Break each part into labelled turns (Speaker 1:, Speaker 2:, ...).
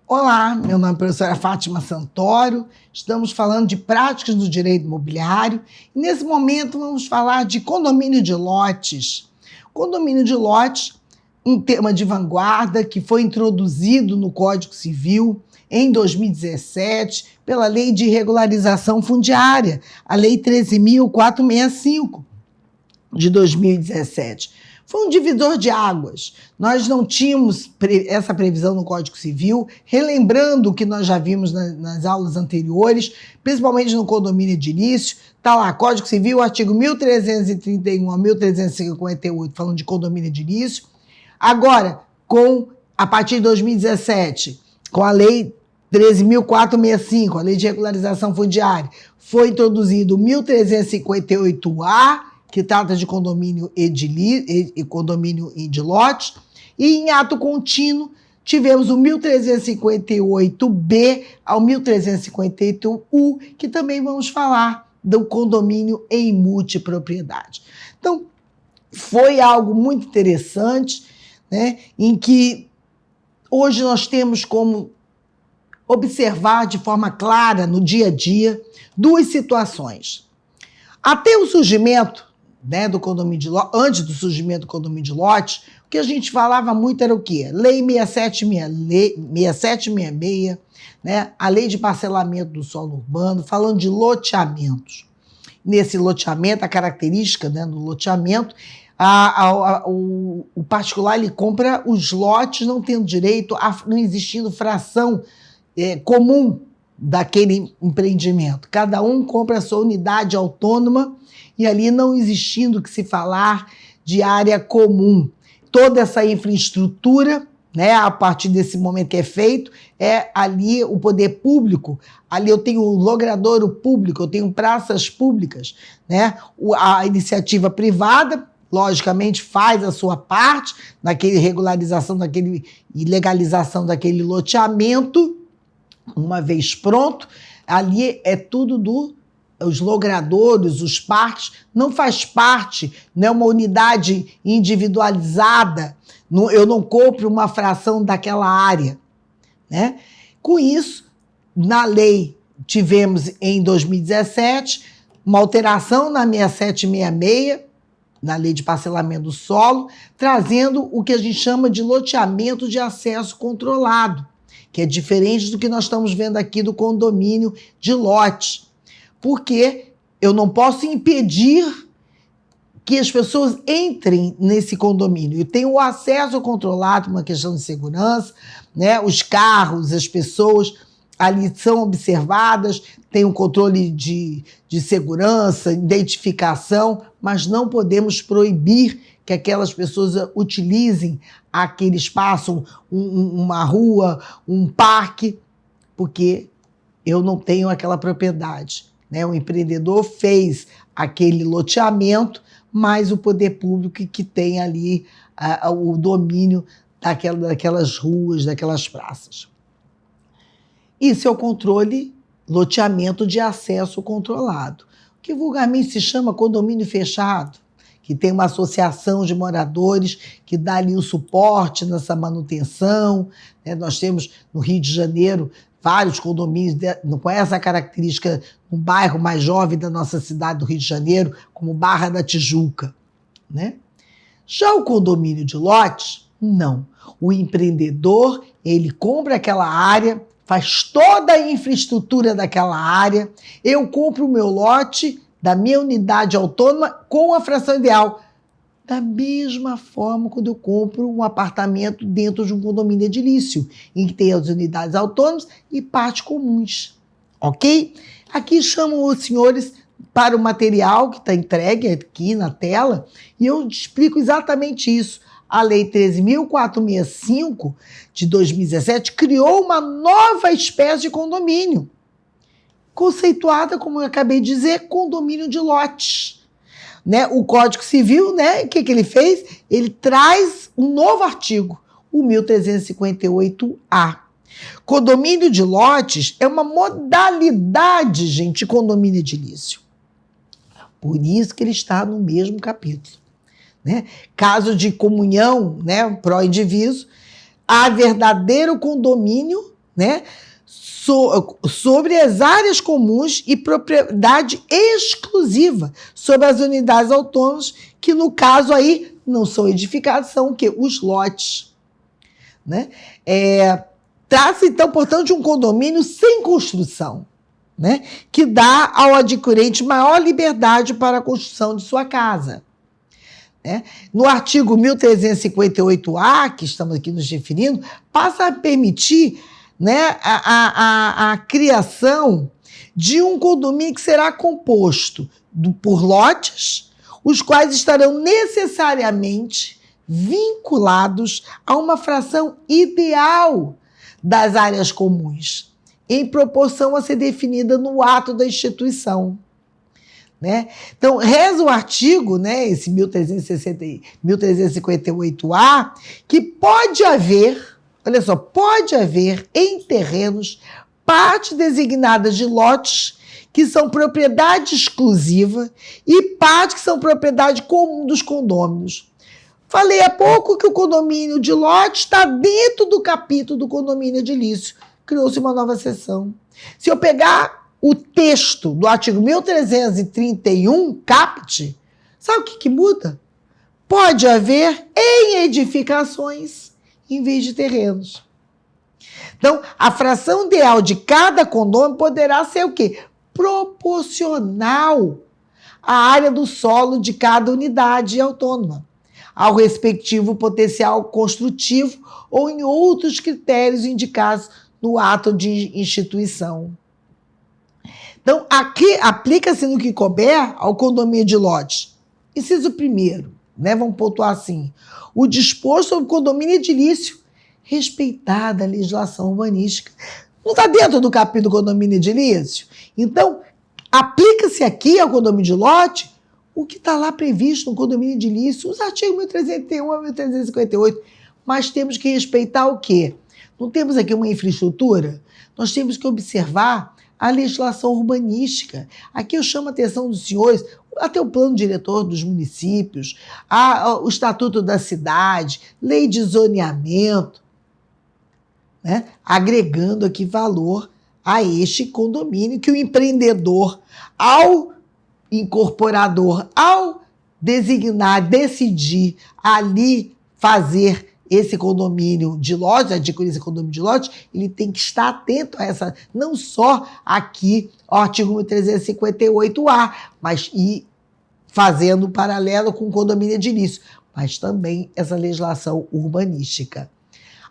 Speaker 1: Olá, meu nome é a professora Fátima Santoro, estamos falando de práticas do direito imobiliário e nesse momento vamos falar de condomínio de lotes. Condomínio de lotes, um tema de vanguarda que foi introduzido no Código Civil em 2017 pela Lei de Regularização Fundiária, a Lei 13.465 de 2017. Foi um divisor de águas. Nós não tínhamos essa previsão no Código Civil, relembrando o que nós já vimos nas aulas anteriores, principalmente no condomínio edilício. Está lá, Código Civil, artigo 1331 a 1358, falando de condomínio edilício. Agora, a partir de 2017, com a Lei 13.465, a Lei de Regularização Fundiária, foi introduzido o 1358-A, que trata de condomínio de lotes, e em ato contínuo tivemos o 1358-B ao 1358-U, que também vamos falar do condomínio em multipropriedade. Então, foi algo muito interessante, né, em que hoje nós temos como observar de forma clara no dia a dia duas situações. Até o surgimento, né, do condomínio de lote, antes do surgimento do condomínio de lote, o que a gente falava muito era o quê? Lei 6766, né, a Lei de Parcelamento do Solo Urbano, falando de loteamentos. Nesse loteamento, a característica, né, do loteamento, o particular ele compra os lotes não tendo direito, não existindo fração comum daquele empreendimento. Cada um compra a sua unidade autônoma e ali não existindo que se falar de área comum. Toda essa infraestrutura, né, a partir desse momento que é feito, é ali o poder público, ali eu tenho o logradouro público, eu tenho praças públicas, né? A iniciativa privada, logicamente, faz a sua parte naquele regularização e legalização daquele loteamento, uma vez pronto, ali é tudo os logradouros, os parques, não faz parte, não é uma unidade individualizada, eu não compro uma fração daquela área, né? Com isso, na lei, tivemos em 2017 uma alteração na 6766, na Lei de Parcelamento do Solo, trazendo o que a gente chama de loteamento de acesso controlado, que é diferente do que nós estamos vendo aqui do condomínio de lote. Porque eu não posso impedir que as pessoas entrem nesse condomínio. Eu tenho o acesso controlado, uma questão de segurança, né? Os carros, as pessoas ali são observadas, tem um controle de segurança, identificação, mas não podemos proibir que aquelas pessoas utilizem aquele espaço, uma rua, um parque, porque eu não tenho aquela propriedade. Né? O empreendedor fez aquele loteamento, mas o poder público que tem ali o domínio daquelas ruas, daquelas praças. Isso é o controle, loteamento de acesso controlado, que vulgarmente se chama condomínio fechado, que tem uma associação de moradores que dá ali o suporte nessa manutenção. Né? Nós temos no Rio de Janeiro vários condomínios com essa característica, um bairro mais jovem da nossa cidade do Rio de Janeiro, como Barra da Tijuca. Né? Já o condomínio de lotes, não. O empreendedor, ele compra aquela área, faz toda a infraestrutura daquela área, eu compro o meu lote da minha unidade autônoma com a fração ideal. Da mesma forma quando eu compro um apartamento dentro de um condomínio edilício, em que tem as unidades autônomas e partes comuns, ok? Aqui chamam os senhores para o material que está entregue aqui na tela e eu explico exatamente isso. A Lei 13.465 de 2017 criou uma nova espécie de condomínio, conceituada, como eu acabei de dizer, condomínio de lotes. Né? O Código Civil, né? O que ele fez? Ele traz um novo artigo, o 1358-A. Condomínio de lotes é uma modalidade, gente, de condomínio edilício. Por isso que ele está no mesmo capítulo. Né? Caso de comunhão, né, pró-indivíduo, há verdadeiro condomínio, né, sobre as áreas comuns e propriedade exclusiva sobre as unidades autônomas, que no caso aí não são edificadas, são o quê? Os lotes. Né? Trata-se, então, portanto, de um condomínio sem construção, né, que dá ao adquirente maior liberdade para a construção de sua casa. Né? No artigo 1358-A, que estamos aqui nos referindo, passa a permitir, né, a criação de um condomínio que será composto por lotes, os quais estarão necessariamente vinculados a uma fração ideal das áreas comuns, em proporção a ser definida no ato da instituição. Né? Então, reza o artigo, né, esse 1358-A, que pode haver, olha só, pode haver em terrenos partes designadas de lotes que são propriedade exclusiva e partes que são propriedade comum dos condôminos. Falei há pouco que o condomínio de lote está dentro do capítulo do condomínio edilício. Criou-se uma nova seção. Se eu pegar o texto do artigo 1331, caput, sabe o que muda? Pode haver em edificações em vez de terrenos. Então, a fração ideal de cada condomínio poderá ser o quê? Proporcional à área do solo de cada unidade autônoma, ao respectivo potencial construtivo ou em outros critérios indicados no ato de instituição. Então, aqui aplica-se no que couber ao condomínio de lote. Inciso primeiro, né, vamos pontuar assim, o disposto sobre o condomínio edilício, respeitada a legislação urbanística. Não está dentro do capítulo do condomínio edilício? Então, aplica-se aqui ao condomínio de lote o que está lá previsto no condomínio edilício, os artigos 1331 a 1358. Mas temos que respeitar o quê? Não temos aqui uma infraestrutura? Nós temos que observar a legislação urbanística. Aqui eu chamo a atenção dos senhores, até o plano diretor dos municípios, o estatuto da cidade, lei de zoneamento, né? Agregando aqui valor a este condomínio que o empreendedor, ao incorporador, ao designar, decidir ali fazer esse condomínio de lote, adquirir esse condomínio de lote, ele tem que estar atento a essa, não só aqui, o artigo 1358-A, mas ir fazendo paralelo com o condomínio edilício, mas também essa legislação urbanística.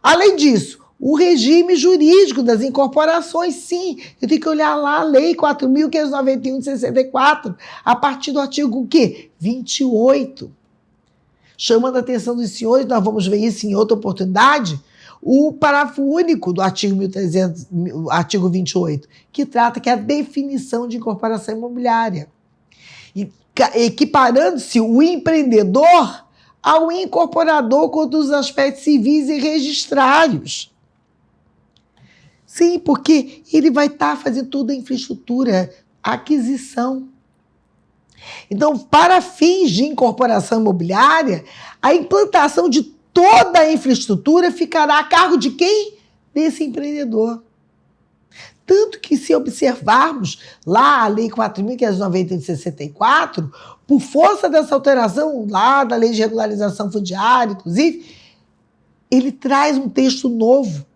Speaker 1: Além disso, o regime jurídico das incorporações, sim, eu tenho que olhar lá a lei 4.591 de 64, a partir do artigo o quê? 28. Chamando a atenção dos senhores, nós vamos ver isso em outra oportunidade, o parágrafo único do artigo 28, que trata que é a definição de incorporação imobiliária. E equiparando-se o empreendedor ao incorporador quanto os aspectos civis e registrários. Sim, porque ele vai estar fazendo toda a infraestrutura, a aquisição. Então, para fins de incorporação imobiliária, a implantação de toda a infraestrutura ficará a cargo de quem? Desse empreendedor. Tanto que, se observarmos lá a Lei 4.590 de 64, por força dessa alteração lá da Lei de Regularização Fundiária, inclusive, ele traz um texto novo,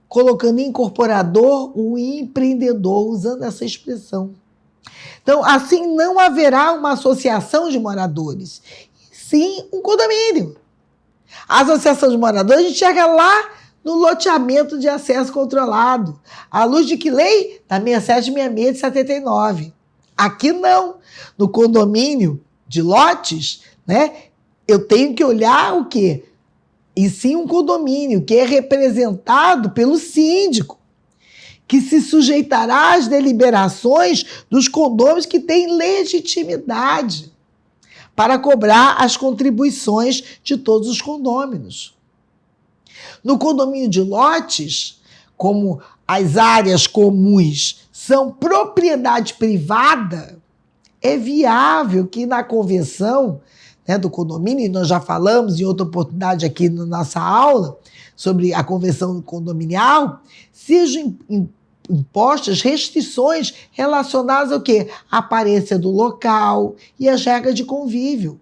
Speaker 1: colocando incorporador o empreendedor, usando essa expressão. Então, assim, não haverá uma associação de moradores, sim um condomínio. A associação de moradores a gente chega lá no loteamento de acesso controlado, à luz de que lei? Da 6766 de 79. Aqui não. No condomínio de lotes, né, eu tenho que olhar o quê? E sim um condomínio que é representado pelo síndico, que se sujeitará às deliberações dos condôminos que têm legitimidade para cobrar as contribuições de todos os condôminos. No condomínio de lotes, como as áreas comuns são propriedade privada, é viável que na convenção, né, do condomínio, e nós já falamos em outra oportunidade aqui na nossa aula, sobre a convenção condominial, sejam impostas restrições relacionadas ao quê? À aparência do local e às regras de convívio.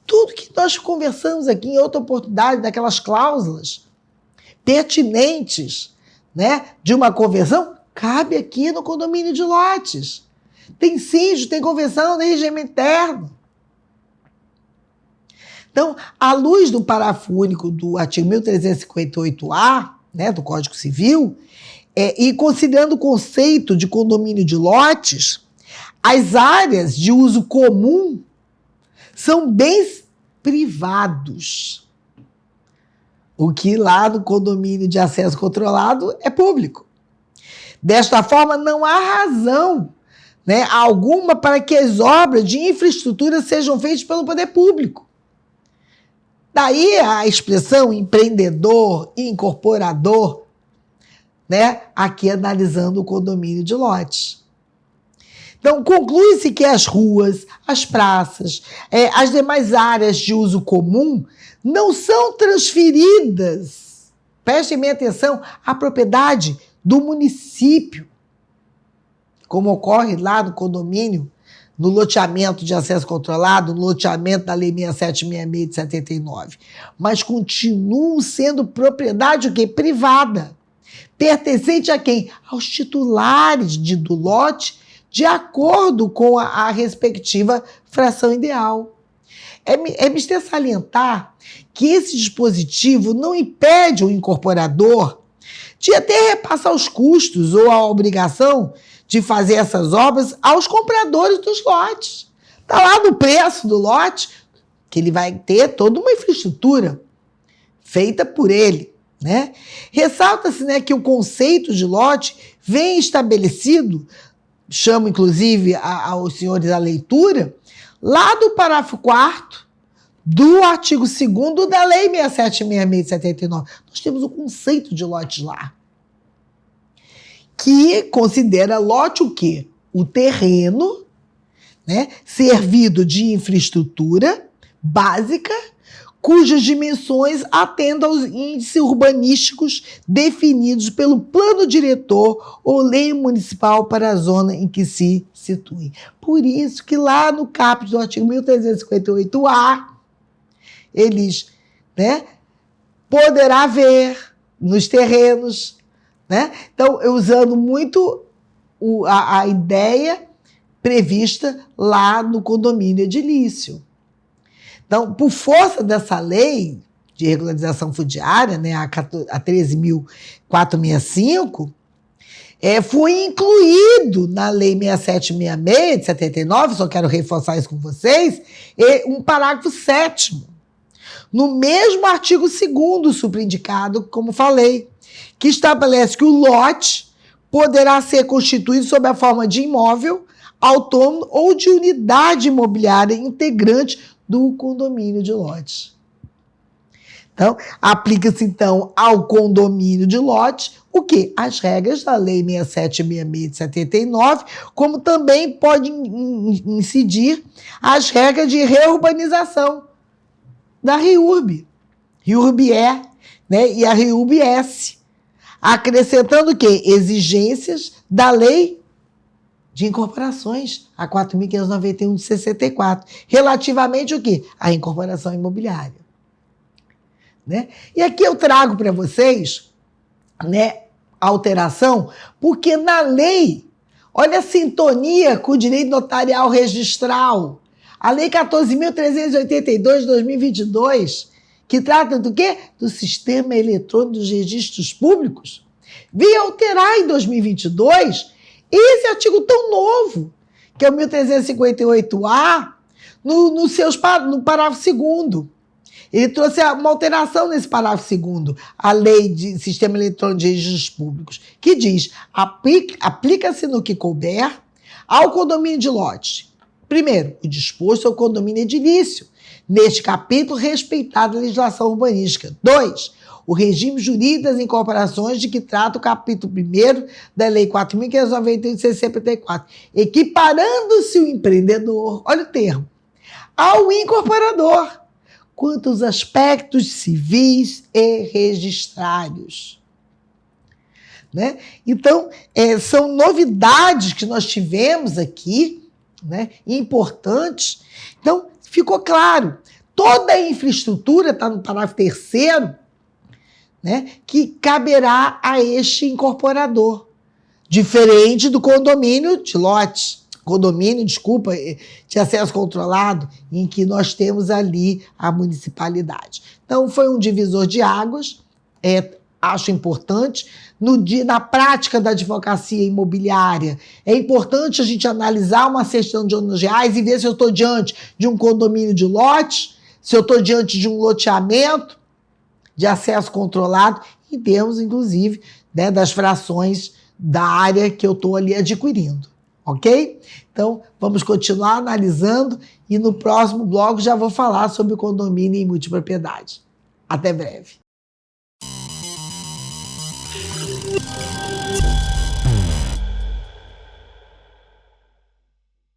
Speaker 1: Tudo que nós conversamos aqui em outra oportunidade, daquelas cláusulas pertinentes, né, de uma convenção, cabe aqui no condomínio de lotes. Tem síndico, tem convenção, tem regime interno. Então, à luz do parágrafo único do artigo 1358-A, né, do Código Civil, e considerando o conceito de condomínio de lotes, as áreas de uso comum são bens privados. O que lá no condomínio de acesso controlado é público. Desta forma, não há razão, né, alguma para que as obras de infraestrutura sejam feitas pelo poder público. Daí a expressão empreendedor e incorporador, né, aqui analisando o condomínio de lotes. Então, conclui-se que as ruas, as praças, as demais áreas de uso comum não são transferidas, prestem bem atenção, à propriedade do município, como ocorre lá no condomínio, no loteamento de acesso controlado, no loteamento da Lei 6766 de 79, mas continuam sendo propriedade o quê? Privada, pertencente a quem? Aos titulares do lote, de acordo com a respectiva fração ideal. É mister salientar que esse dispositivo não impede o incorporador de até repassar os custos ou a obrigação de fazer essas obras aos compradores dos lotes. Está lá no preço do lote que ele vai ter toda uma infraestrutura feita por ele, né? Ressalta-se, né, que o conceito de lote vem estabelecido, chamo inclusive aos senhores a leitura, lá do parágrafo 4º do artigo 2º da Lei 6766 de 79. Nós temos o conceito de lote lá, que considera lote o quê? O terreno, né, servido de infraestrutura básica, cujas dimensões atendam aos índices urbanísticos definidos pelo plano diretor ou lei municipal para a zona em que se situe. Por isso que lá no caput do artigo 1358-A, eles, né, poderá haver nos terrenos, né? Então, usando muito a ideia prevista lá no condomínio edilício. Então, por força dessa lei de regularização fundiária, né, a 13.465, foi incluído na Lei 6766 de 79, só quero reforçar isso com vocês, um parágrafo 7º, no mesmo artigo 2º supraindicado, como falei, que estabelece que o lote poderá ser constituído sob a forma de imóvel, autônomo ou de unidade imobiliária integrante do condomínio de lote. Então, aplica-se então ao condomínio de lote o quê? As regras da Lei 6766 de 79, como também pode incidir as regras de reurbanização da REURB, REURB-E, né, e a REURB-S, acrescentando o quê? Exigências da Lei de Incorporações, a 4.591 de 64, relativamente o quê? À incorporação imobiliária. Né? E aqui eu trago para vocês, né, a alteração, porque na lei, olha a sintonia com o direito notarial registral, a Lei 14.382 de 2022, que trata do quê? Do Sistema Eletrônico dos Registros Públicos, veio alterar em 2022 esse artigo tão novo, que é o 1358-A, no parágrafo 2º. Ele trouxe uma alteração nesse parágrafo 2º, a Lei de Sistema Eletrônico de Registros Públicos, que diz: aplica-se no que couber ao condomínio de lote. Primeiro, o disposto ao condomínio edilício, neste capítulo, respeitada a legislação urbanística. 2, o regime jurídico das incorporações de que trata o capítulo 1º da Lei 4.591 de 64, equiparando-se o empreendedor, olha o termo, ao incorporador, quanto aos aspectos civis e registrários. Né? Então, são novidades que nós tivemos aqui, né? Importantes. Então, ficou claro, toda a infraestrutura está no parágrafo 3º, né? Que caberá a este incorporador, diferente do condomínio de lote, de acesso controlado, em que nós temos ali a municipalidade. Então, foi um divisor de águas, acho importante. Na prática da advocacia imobiliária, é importante a gente analisar uma certidão de ônus reais e ver se eu estou diante de um condomínio de lote, se eu estou diante de um loteamento de acesso controlado, em termos, inclusive, né, das frações da área que eu estou ali adquirindo, ok? Então, vamos continuar analisando e no próximo bloco já vou falar sobre o condomínio em multipropriedade. Até breve.